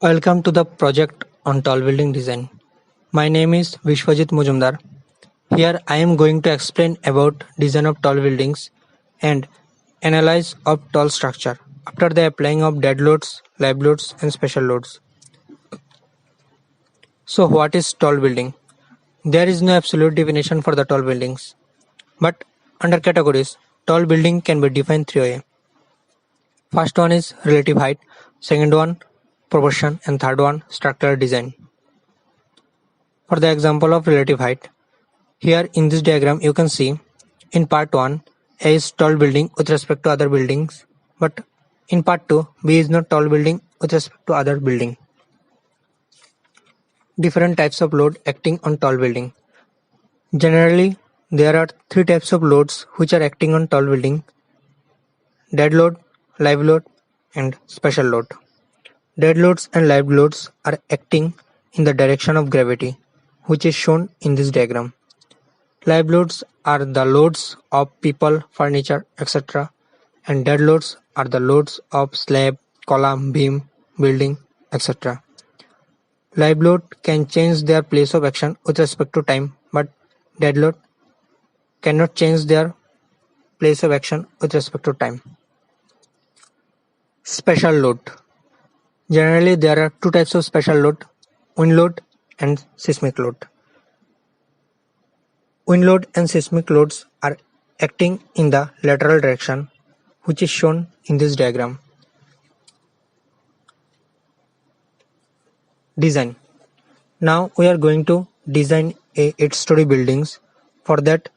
Welcome to the project on tall building design. My name is BISWAJIT Majumdar. Here I am going to explain about design of tall buildings and analyze of tall structure after the applying of dead loads, live loads and special loads. So what is tall building? There is no absolute definition for the tall buildings. But under categories, tall building can be defined three ways. First one is relative height, second one proportion and third one structural design. For the example of relative height, here in this diagram you can see in part 1 A is tall building with respect to other buildings, but in part 2 B is not tall building with respect to other building. Different types of load acting on tall building. Generally there are three types of loads which are acting on tall building: dead load, live load and special load. Dead loads and live loads are acting in the direction of gravity, which is shown in this diagram. Live loads are the loads of people, furniture, etc. and dead loads are the loads of slab, column, beam, building, etc. Live load can change their place of action with respect to time, but dead load cannot change their place of action with respect to time. Special load. Generally there are two types of special load: wind load and seismic load. Wind load and seismic loads are acting in the lateral direction, which is shown in this diagram. Design. Now we are going to design a 8-story buildings. For that,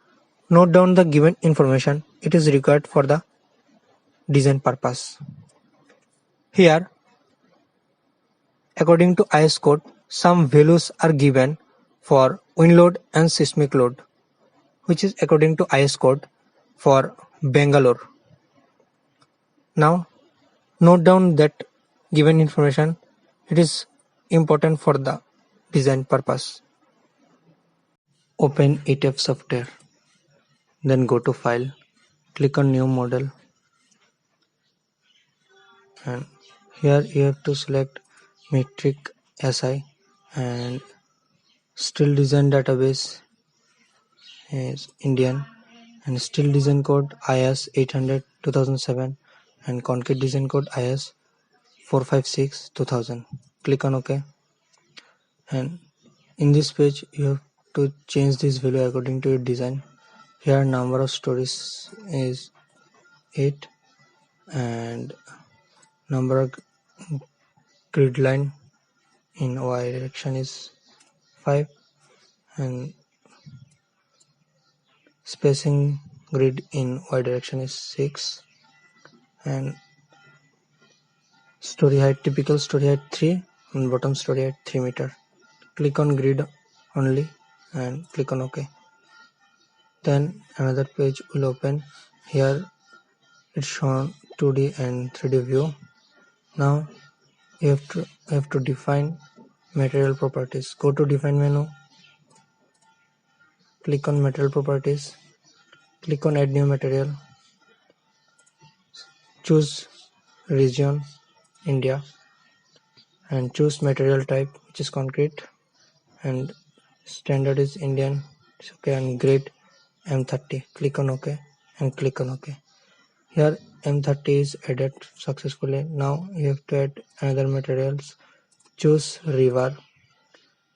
note down the given information. It is required for the design purpose. Here, according to IS code, some values are given for wind load and seismic load, which is according to IS code for Bangalore. Now, note down that given information. It is important for the design purpose. Open ETABS software. Then go to File, click on New Model, and here you have to select metric SI and steel design database is Indian and steel design code IS 800 2007 and concrete design code IS 456 2000. Click on OK, and in this page you have to change this value according to your design. Here number of stories is 8 and number of grid line in Y direction is 5 and spacing grid in Y direction is 6 and story height, typical story height 3 and bottom story height 3 meter. Click on grid only and click on OK. Then another page will open. Here it's shown 2D and 3D view. Now you have to define material properties. Go to define menu, click on material properties, click on add new material, choose region India and choose material type, which is concrete, and standard is Indian. It's okay, and grade M30. Click on OK and click on OK. Here M30 is added successfully. Now you have to add another materials. Choose rebar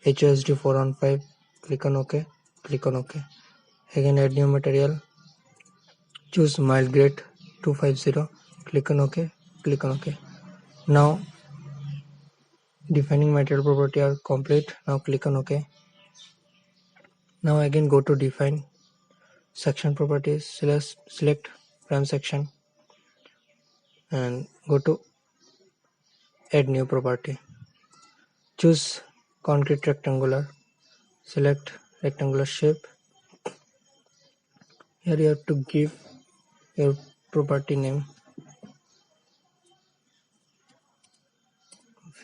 HOSD 415. Click on OK. Click on OK. Again add new material. Choose mild grade 250. Click on OK. Click on OK. Now defining material property are complete. Now click on OK. Now again go to define section properties. Select frame section and go to add new property. Choose concrete rectangular. Select rectangular shape. Here you have to give your property name.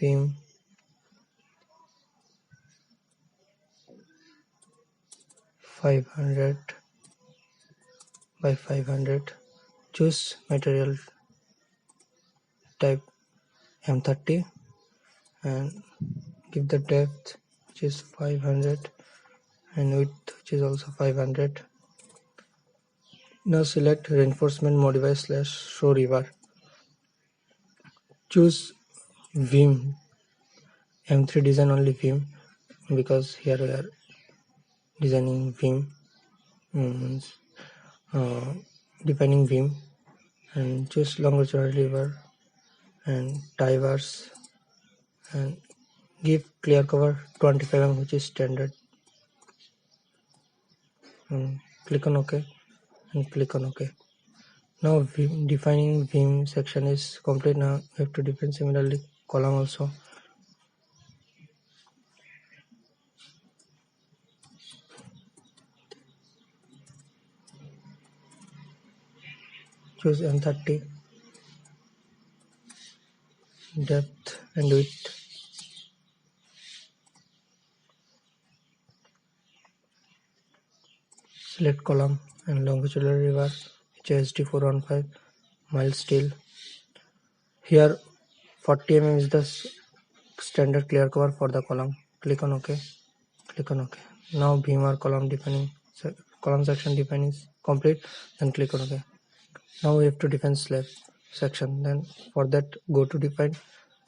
Beam 500 by 500. Choose material type M30 and give the depth which is 500 and width which is also 500. Now select reinforcement modify / show river. Choose Vim M3 design only Vim, because here we are designing Vim, defining Vim, and choose longitudinal river and divers and give clear cover 25 mm which is standard, and click on OK and click on OK. Now defining Vim section is complete. Now we have to define similarly column also. Choose M30, depth and width. Select column and longitudinal river HSD 415 mild steel. Here 40 mm is the standard clear cover for the column. Click on OK. Click on OK. Now beam or column defining column section define is complete. Then click on OK. Now we have to define slab section. Then for that go to define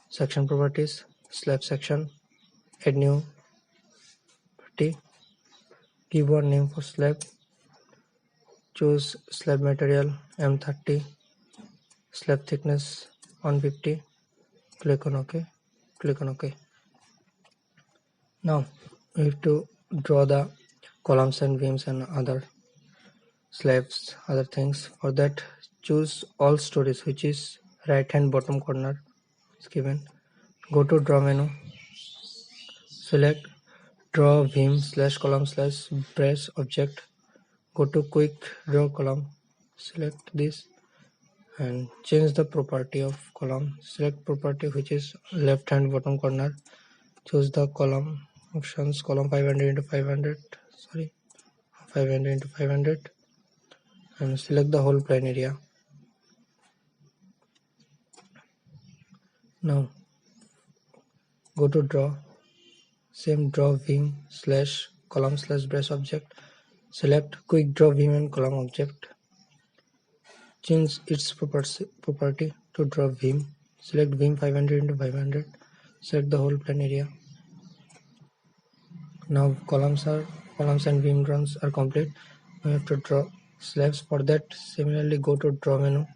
section properties, slab section, add new property, give one name for slab, choose slab material M30, slab thickness 150, click on OK, click on OK. Now we have to draw the columns and beams and other slabs, other things. For that choose all stories, which is right hand bottom corner is given. Go to draw menu, select draw beam / column / brace object, go to quick draw column, select this and change the property of column. Select property which is left hand bottom corner, choose the column options, column 500 into 500, 500 into 500, and select the whole plane area. Now go to draw, same draw beam / column / brace object, select quick draw beam and column object, change its property to draw beam, select beam 500 into 500, select the whole plane area. Now columns and beam drawings are complete. We have to draw slabs. For that similarly go to draw menu,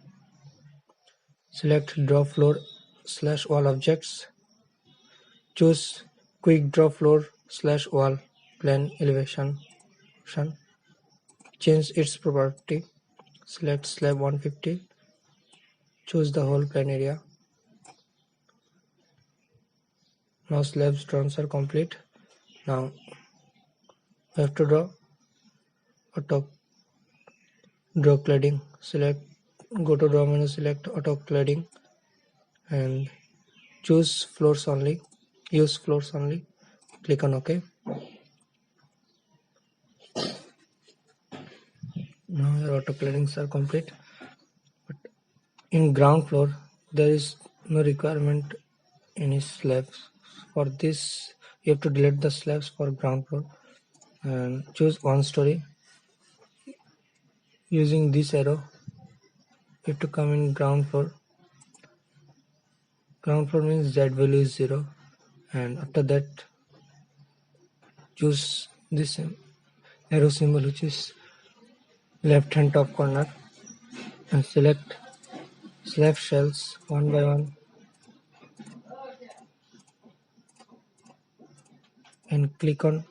select draw floor / wall objects, choose quick draw floor / wall plane elevation option, change its property, select slab 150, choose the whole plane area. Now slabs drawings are complete. Now we have to draw cladding. Select, go to draw menu, select auto cladding and choose floors only, use floors only, click on OK. Now your auto claddings are complete, but in ground floor there is no requirement any slabs. For this you have to delete the slabs for ground floor and choose one story. Using this arrow you have to come in ground floor. Ground floor means Z value is 0, and after that choose this arrow symbol which is left hand top corner and select slab shells one by one and click on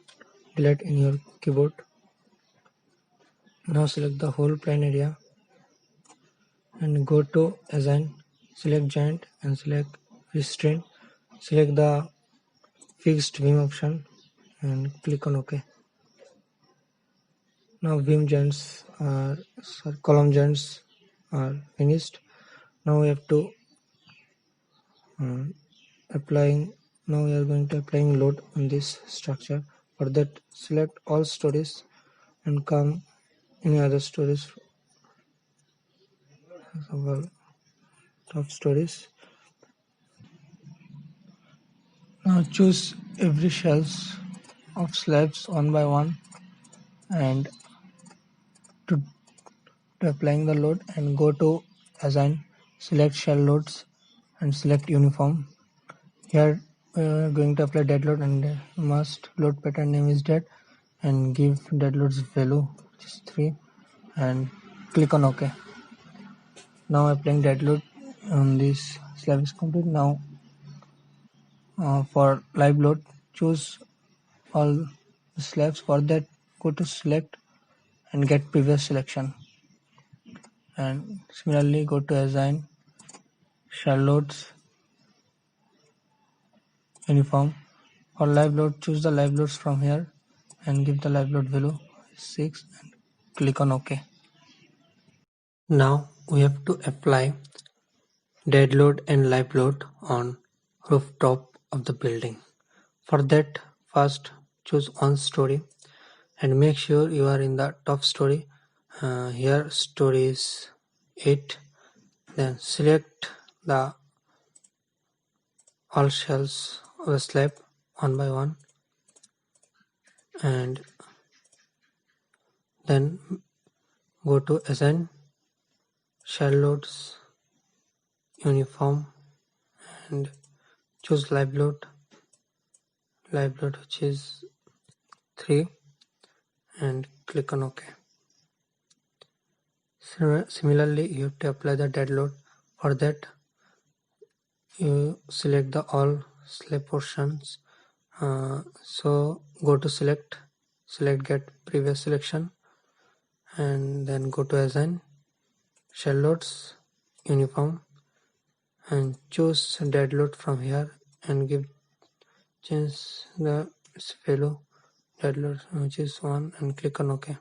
delete in your keyboard. Now select the whole plane area and go to assign, select joint and select restraint, select the fixed beam option and click on OK. Now beam joints are column joints are finished. Now we have to now we are going to applying load on this structure. For that select all stories and come any other stories, top stories, Choose every shells of slabs one by one and to applying the load, and go to assign, select shell loads and select uniform. Here we are going to apply dead load, and must load pattern name is dead, and give dead loads value which is 3 and click on OK. Now applying dead load on this slab is complete. Now for live load, choose all the slabs. For that, go to select and get previous selection, and similarly go to assign shell loads uniform. For live load, choose the live loads from here and give the live load value 6 and click on OK. Now we have to apply dead load and live load on rooftop of the building. For that, first choose one story and make sure you are in the top story. Here story is 8. Then select the all shells of the slab one by one, and then go to assign shell loads uniform and choose live load which is 3 and click on OK. Similarly, you have to apply the dead load. For that, you select the all slab portions. So go to select get previous selection, and then go to assign shell loads uniform and choose dead load from here and change the value dead load which is 1 and click on OK.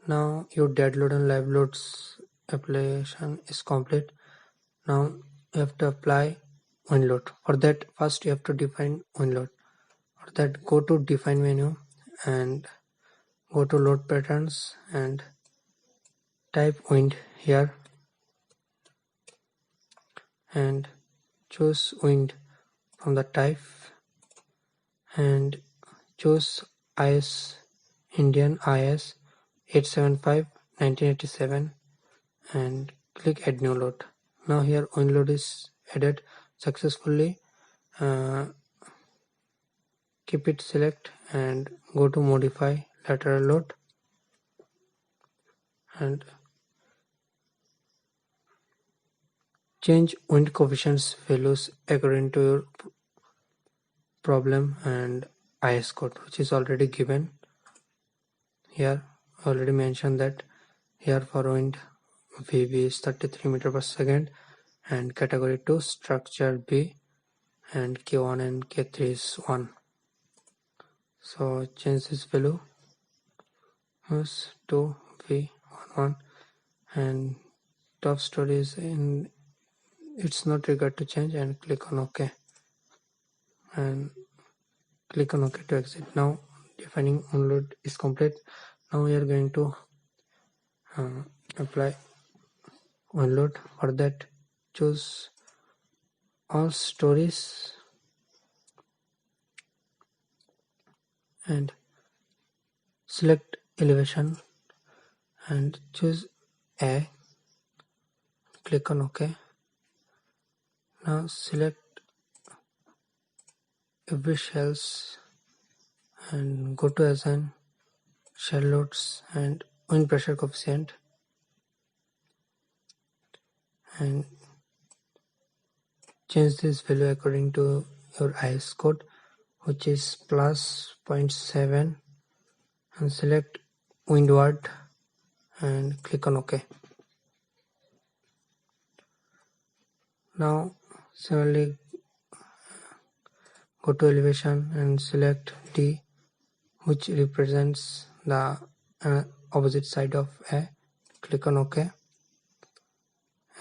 Now your dead load and live loads application is complete. Now you have to apply wind load. For that, first you have to define wind load. For that, go to define menu and go to load patterns and type wind here and choose wind from the type and choose IS Indian IS 875 1987 and click add new load. Now here wind load is added successfully. Keep it select and go to modify lateral load and change wind coefficients values according to your problem and IS code, which is already given here. Already mentioned that here for wind VB is 33 meter per second and category 2 structure B and K1 and K3 is 1. So change this value is to V11 and top story is in, it's not required to change, and click on OK and click on OK to exit. Now defining load is complete. Now we are going to apply one load. For that, choose all stories and select elevation and choose A, click on OK. Now select every shells and go to assign shell loads and wind pressure coefficient and change this value according to your IS code, which is plus 0.7, and select windward and click on OK. Now similarly go to elevation and select D, which represents the opposite side of A. Click on OK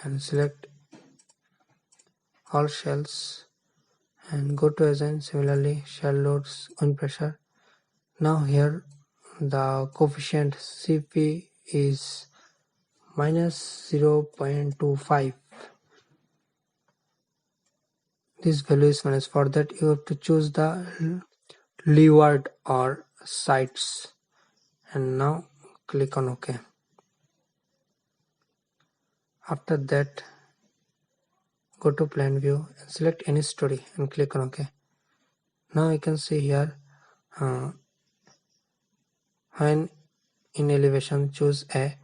and select all shells and go to assign similarly shell loads wind pressure. Now here the coefficient Cp is minus 0.25, this value is managed. For that you have to choose the leeward or sides, and now click on OK. After that, go to plan view and select any story and click on OK. Now you can see here when in elevation, choose A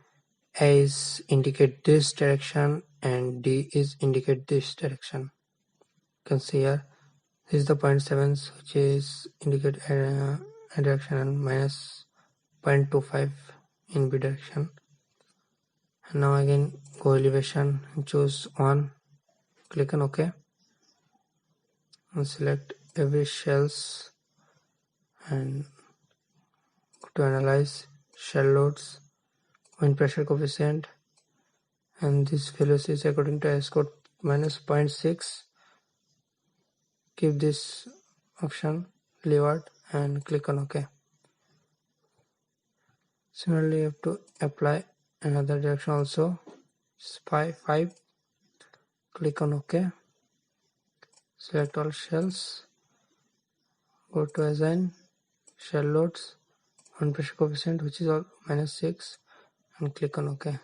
is indicate this direction and D is indicate this direction. You can see here this is the 0.7 which is indicate a direction and minus 0.25 in B direction. And now again go elevation and choose 1, click on OK and select every shells and go to analyze shell loads, wind pressure coefficient, and this velocity is according to S code minus 0.6. Keep this option leeward and click on OK. Similarly, you have to apply another direction also, 5, click on OK, select all shells, go to assign shell loads, wind pressure coefficient which is all minus 6 and click on OK.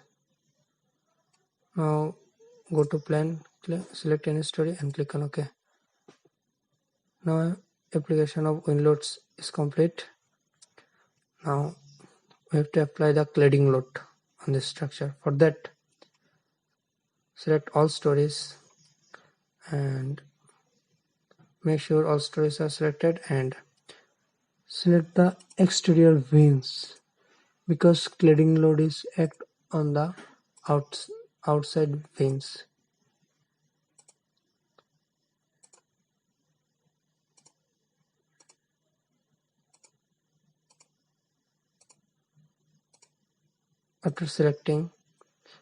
Now go to plan, select any story and click on OK. Now application of wind loads is complete. Now we have to apply the cladding load on this structure. For that, select all stories and make sure all stories are selected and select the exterior beams because cladding load is act on the outside beams. After selecting,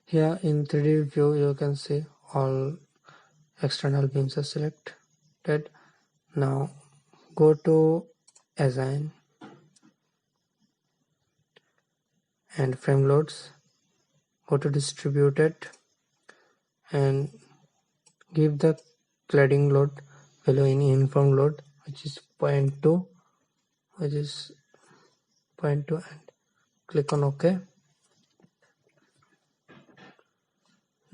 here in 3D view you can see all external beams are selected. Now go to assign and frame loads, go to distributed and give the cladding load value in uniform load which is 0.2 and click on OK.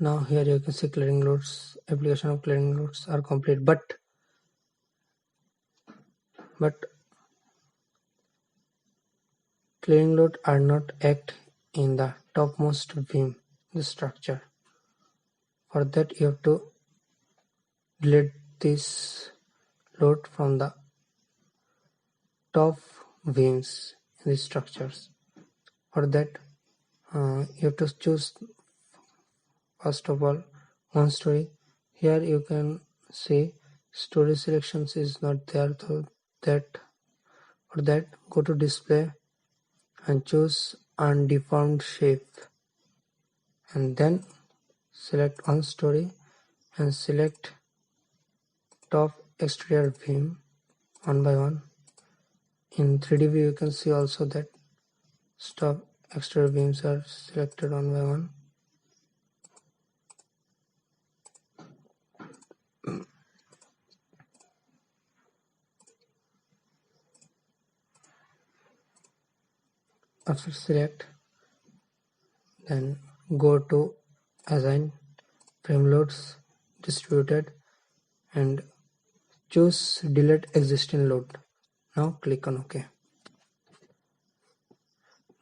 Now here you can see cladding loads, application of cladding loads are complete, but cladding load are not act in the topmost beam the structure. For that you have to delete this load from the top beams in these structures. For that you have to choose first of all one story. Here you can see story selections is not there, so for that go to display and choose undeformed shape and then select one story and select top exterior beam one by one. In 3D view you can see also that top exterior beams are selected one by one. After select, then go to assign frame loads, distributed and choose delete existing load. Now click on OK.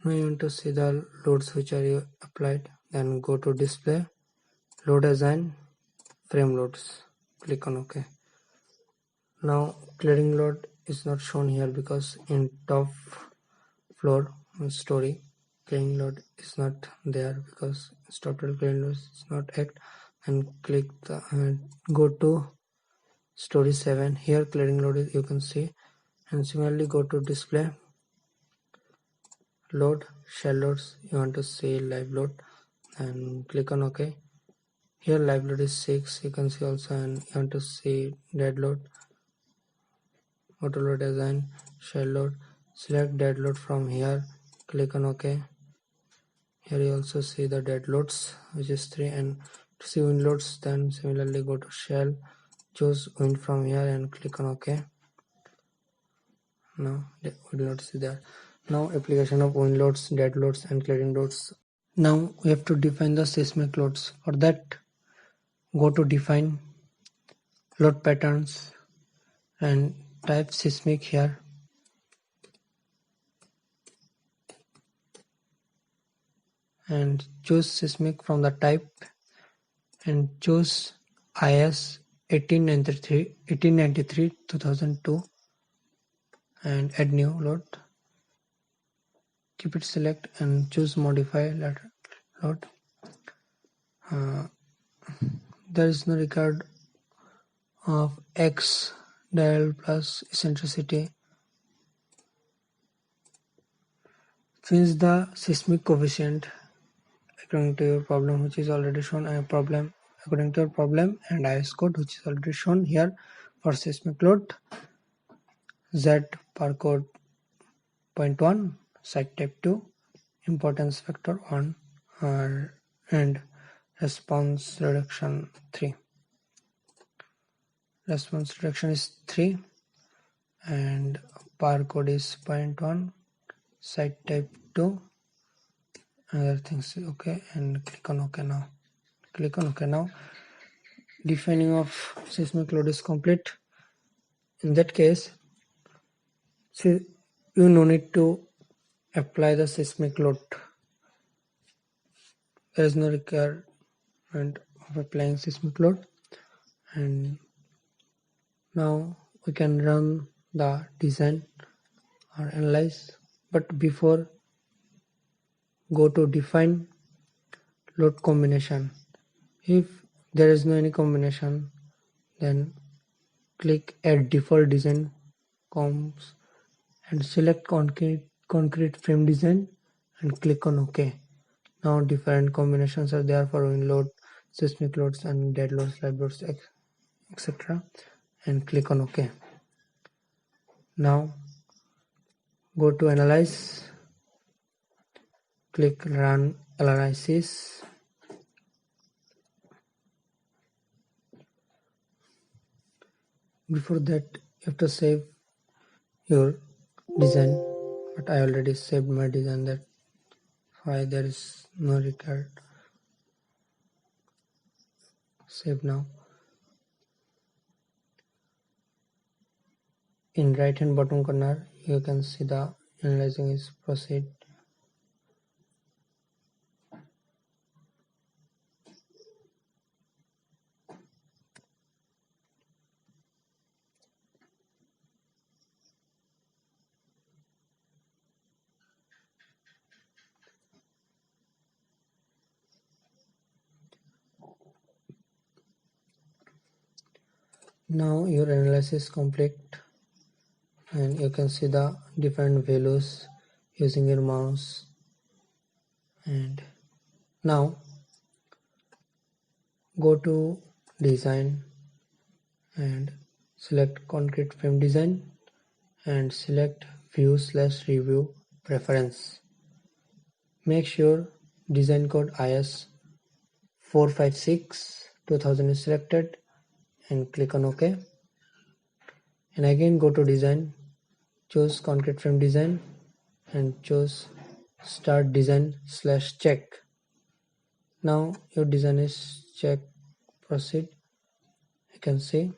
Now you want to see the loads which are applied, then go to display, load assign, frame loads, click on OK. Now cladding load is not shown here because in top floor story cladding load is not there because total cladding load is not act, and click the go to story 7. Here cladding load is, you can see, and similarly go to display, load shell loads, you want to see live load and click on OK. Here live load is 6, you can see also, and you want to see dead load, auto load assign shell load, select dead load from here, click on OK. Here you also see the dead loads which is 3, and to see wind loads then similarly go to shell, choose wind from here and click on OK. Now we will not see there. Now application of wind loads, dead loads and cladding loads. Now we have to define the seismic loads. For that, go to define load patterns and type seismic here. And choose seismic from the type and choose IS 1893-2002 and add new load. Keep it select and choose modify lateral load. There is no record of X dial plus eccentricity. Change the seismic coefficient according to your problem, which is already shown. According to your problem and IS code, which is already shown here for seismic load. Z per code 0.1, site type 2, importance factor 1, and response reduction 3. Response reduction is 3 and per code is 0.1, site type 2, other things okay, and click on OK now. Click on OK now. Defining of seismic load is complete. In that case, see, you no need to apply the seismic load. There is no requirement of applying seismic load. And now we can run the design or analyze. But before, go to define load combination. If there is no any combination, then click add default design comps and select concrete frame design and click on OK. Now different combinations are there for wind load, seismic loads and dead loads, live loads, etc. and click on OK. Now go to analyze, click run analysis. Before that, you have to save your design, but I already saved my design, that's why there is no record. Save now. In right hand bottom corner, you can see the analyzing is proceed. Now your analysis is complete and you can see the different values using your mouse. And now go to design and select concrete frame design and select view/review preference. Make sure design code IS 456-2000 is selected and click on OK. And again go to design, choose concrete frame design and choose start design/check. Now your design is check, proceed. You can see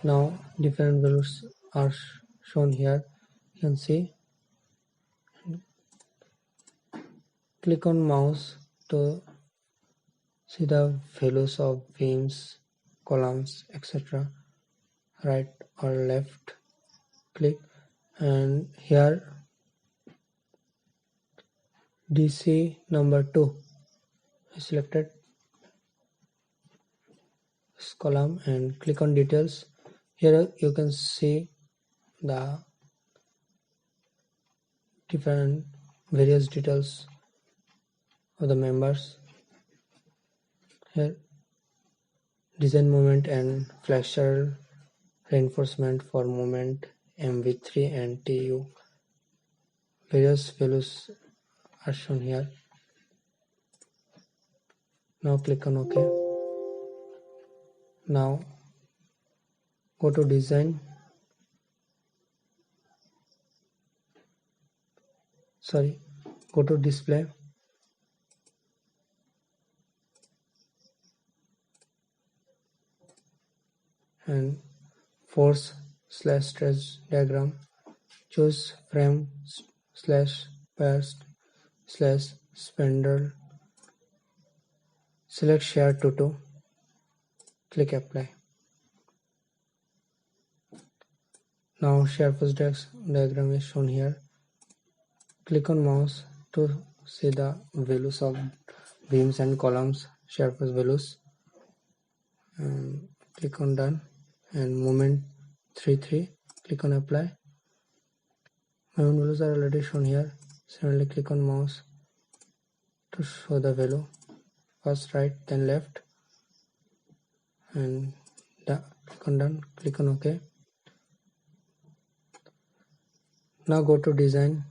now different values are shown here. You can see, click on mouse to see the values of beams, columns, etc. right or left. Click and here DC number 2 is selected this column and click on details. Here you can see the different various details of the members. Here design moment and flexural reinforcement for moment MV3 and TU. Various values are shown here. Now click on OK. Now go to design. Go to display. And force/stretch diagram. Choose frame/burst/spindle. Select share to 2. Click apply. Now share force diagram is shown here. Click on mouse to see the values of beams and columns, share force values. And click on done. And moment 3. Click on apply. Moment values are already shown here. Similarly, click on mouse to show the value. First right, then left. And click on done. Click on OK. Now go to design.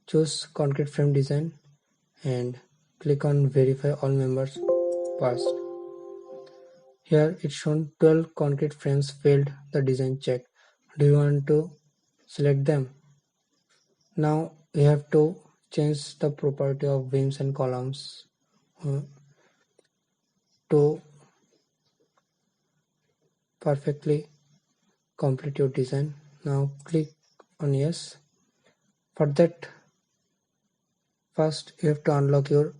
Choose concrete frame design and click on verify all members passed. Here it's shown 12 concrete frames failed the design check. Do you want to select them? Now you have to change the property of beams and columns to perfectly complete your design. Now click on yes. For that, first you have to unlock your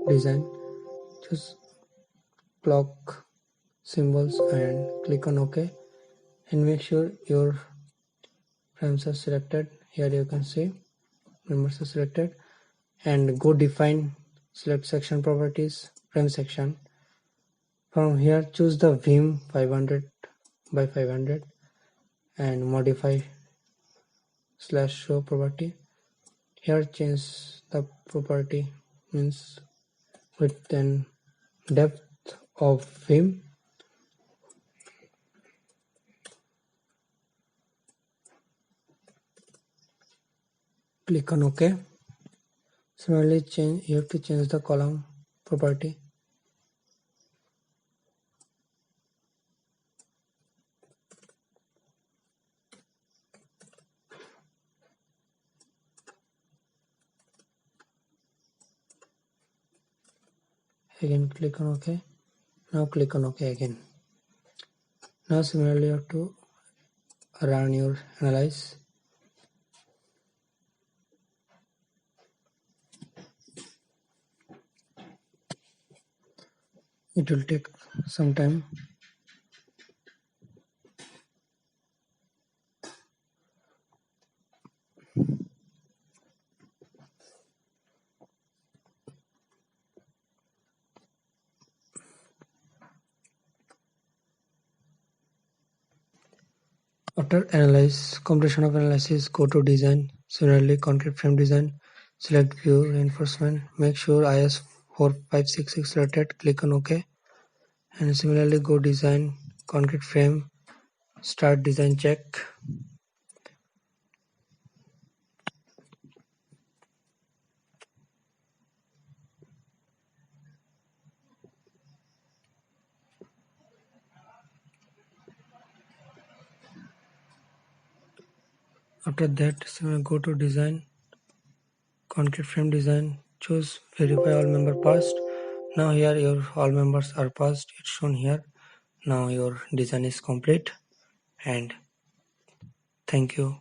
design. Choose clock symbols and click on OK, and make sure your frames are selected. Here you can see members are selected, and go define, select section properties, frame section. From here choose the beam 500 by 500 and modify /show property. Here change the property, means width and depth of beam. Click on OK. Similarly, you have to change the column property. Again click on OK. Now click on OK again. Now similarly you have to run your analyze. It will take some time. After completion of analysis, go to design. Similarly, concrete frame design. Select view reinforcement. Make sure IS 4566 selected. Click on OK. And similarly, go design concrete frame. Start design check. After that, go to design concrete frame design. Choose verify all member passed. Now here your all members are passed. It's shown here. Now your design is complete, and thank you.